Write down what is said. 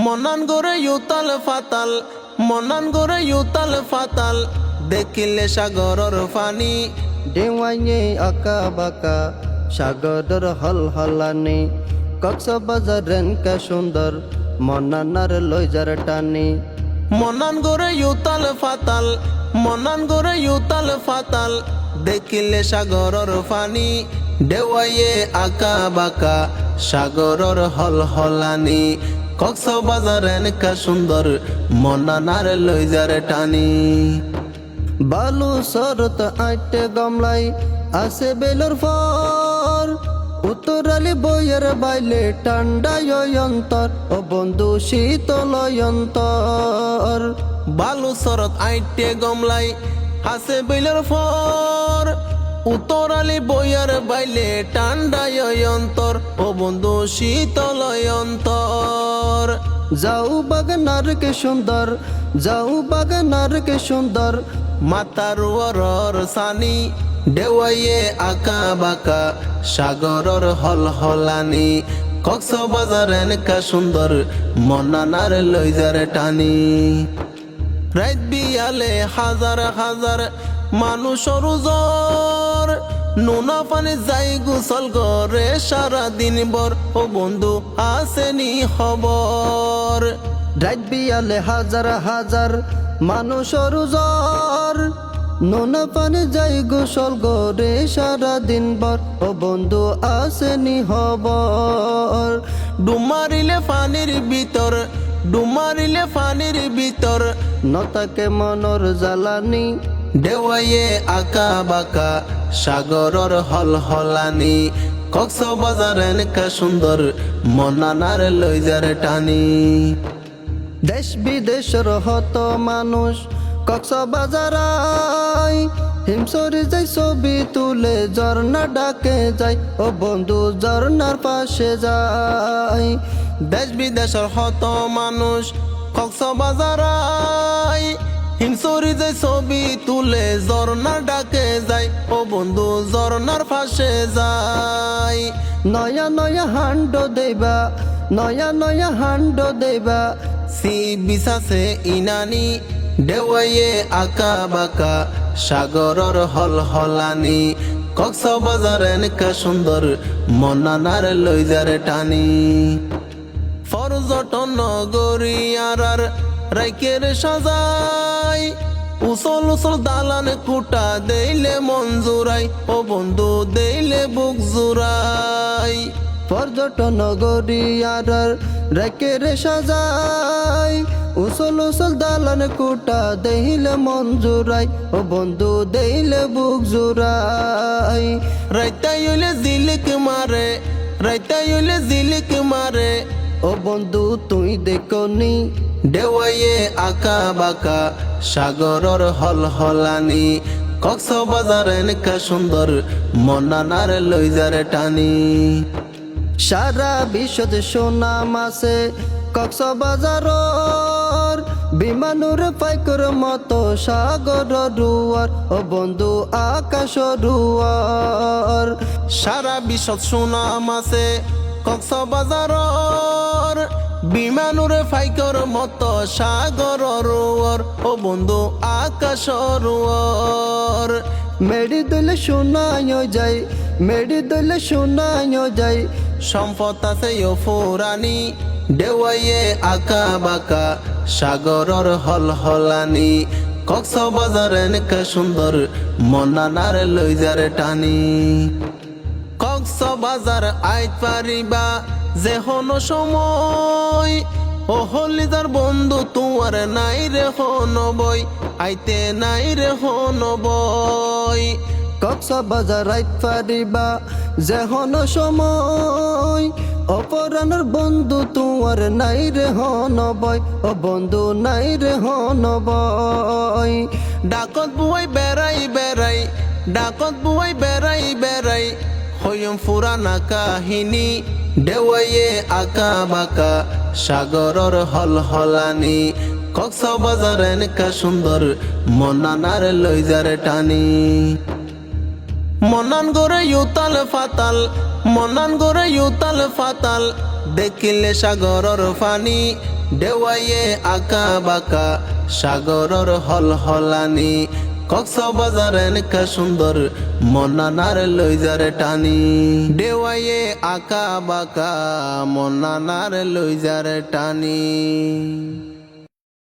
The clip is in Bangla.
মনান গরে ইউতাল ফাতাল, মনান গরে ইউতাল ফাতাল, দেখিলে সাগরর ফানি। দেওয়াইয়ে আঁকা বাঁকা সাগরের হলহলানি, কক্সবাজার রেনকা সুন্দর মনানার লইজার টানি। মনান গরে ইউতাল ফাতাল, মনান গরে ইউতাল ফাতাল, দেখিলে সাগরর ফানি। দেওয়াইয়ে আঁকা বাঁকা সাগরর হলহলানি, কক্সবাজার রেনকা সুন্দর মনানার লইজার টানি। বালু সরত আইটে গমলাই আসে বেলর ফর, উত্তরালি বইয়ের বাইলে ঠান্ডায় অন্তর ও বন্ধু শীতল অন্তর। বালু সরত আইটে গমলাই হাসে বেলর ফর, উত্তরালি বইয়ার বাইলে ঠান্ডায় অন্তর ও বন্ধু শীতল অন্তর। যাও বাগানার কে সুন্দর, যাও বাগানার কে সুন্দর, মাতার ওরর সানি। দেওয়াইয়ে আঁকা বাঁকা সাগরর হলহলানি, কক্সবাজার এনেকা সুন্দর মনানার লইজার টানি। রাত বিয়ালে হাজার হাজার মানুষের জ্বর, নোনা পানি যাই গোসল করে সারা দিন ভর ও বন্ধু আসেনি খবর। রাত বিয়ালে হাজার হাজার মানুষের জ্বর, নোনা পানি যাই গোসল করে সারা দিন ভর ও বন্ধু আসেনি খবর। ডুমারিলে পানির ভিতর, ডুমারিলে পানির ভিতর, নতাকে মনর জ্বালানি। দেওয়াইয়ে আঁকা বাঁকা সাগরর হলহলানি, কক্সবাজার এনেকা সুন্দর মনানার লইজার টানি। দেশ বিদেশের হত মানুষ কক্সবাজার আয়, হিমসরে যাই ছবি তুলে ঝর্ণা ডাকে যায় ও বন্ধু ঝর্ণার পাশে যায়। দেশ বিদেশের হত মানুষ কক্সবাজার আয়, হিমসরি যে ছবি তুলে ঝর্ণা ডাকে যায় ও বন্ধু ঝর্ণার পাশে যায়। নয়া নয়া হান্ড দেবা, নয়া নয়া হান্ড দেবা, সি বিসাসে ইনানি। দেওয়াইয়ে আঁকা বাঁকা সাগরর হলহলানি, কক্সবাজার এনেকা সুন্দর মনানার লইজার টানি। পর্যটন নগরী আর রাইকের সাজাই, উসল উসল দালান কুটা দেইলে মন জুড়াই ও বন্ধু দেইলে বুক জুড়াই। পর্যটন নগরী আর রেখে রে সাজাই, উসল উসল দালান কুটা দেইলে মন জুড়াই ও বন্ধু দেইলে বুক জুড়াই। রাইতাই হইলে জিলিক মারে, রাইতাই হইলে জিলিক মারে ও বন্ধু তুই দেখনি। দেওয়াইয়ে আঁকা বাঁকা সাগরর হলহলানি, কক্সবাজার এনেকা সুন্দর মনানার লইজার টানি। সারা বিশ্বতে সুনাম আছে কক্সবাজারর, বিমানুর পাইকর মতো সাগর রুয়ার ও বন্ধু আকাশ রুয়ার। সারা বিশ্বত সুনাম আছে কক্সবাজারর, বিমানুরে ফাইকর মতো সাগর রোয়ার ও বন্ধু আকাশ রোয়ার। মেডি দলে শোনায় যাই, মেডি দলে শোনায় যাই, সম্পদ আছে ও ফুরানি। দেওয়াইয়ে আঁকা বাঁকা সাগরর হলহলানি, কক্সবাজার এনেকা সুন্দর মনানার লইজার টানি। কক্সবাজার আইত পারিবা যে হন সময়, ও হলিদার বন্ধু তোমার নাই রে হন বই, আইতে নাই রে হন বই। কক্সবাজার রাইত পারিবা যে হন সময়, অপরানোর বন্ধু তোমার নাই রে হন বই ও বন্ধু নাই রে হন বই। ডাকত বুয়াই বেড়াই বেড়াই, ডাকত বুয়াই বেড়াই বেড়াই, হইম ফুরানা কাহিনী। দেওয়াইয়ে আঁকা বাঁকা সাগরর হলহলানি, কক্সবাজার এনেকা সুন্দর মনানার লইজার টানি। মনান গরে ইউতাল ফাতাল, মনান গরে ইউতাল ফাতাল, দেখিলে সাগরর ফানি। দেওয়াইয়ে আঁকা বাঁকা সাগরর হলহলানি কক্সবাজার এনেকা সুন্দর মনানার লইজার টানি দেওয়াইয়ে আঁকা বাঁকা মনানার লইজার টানি।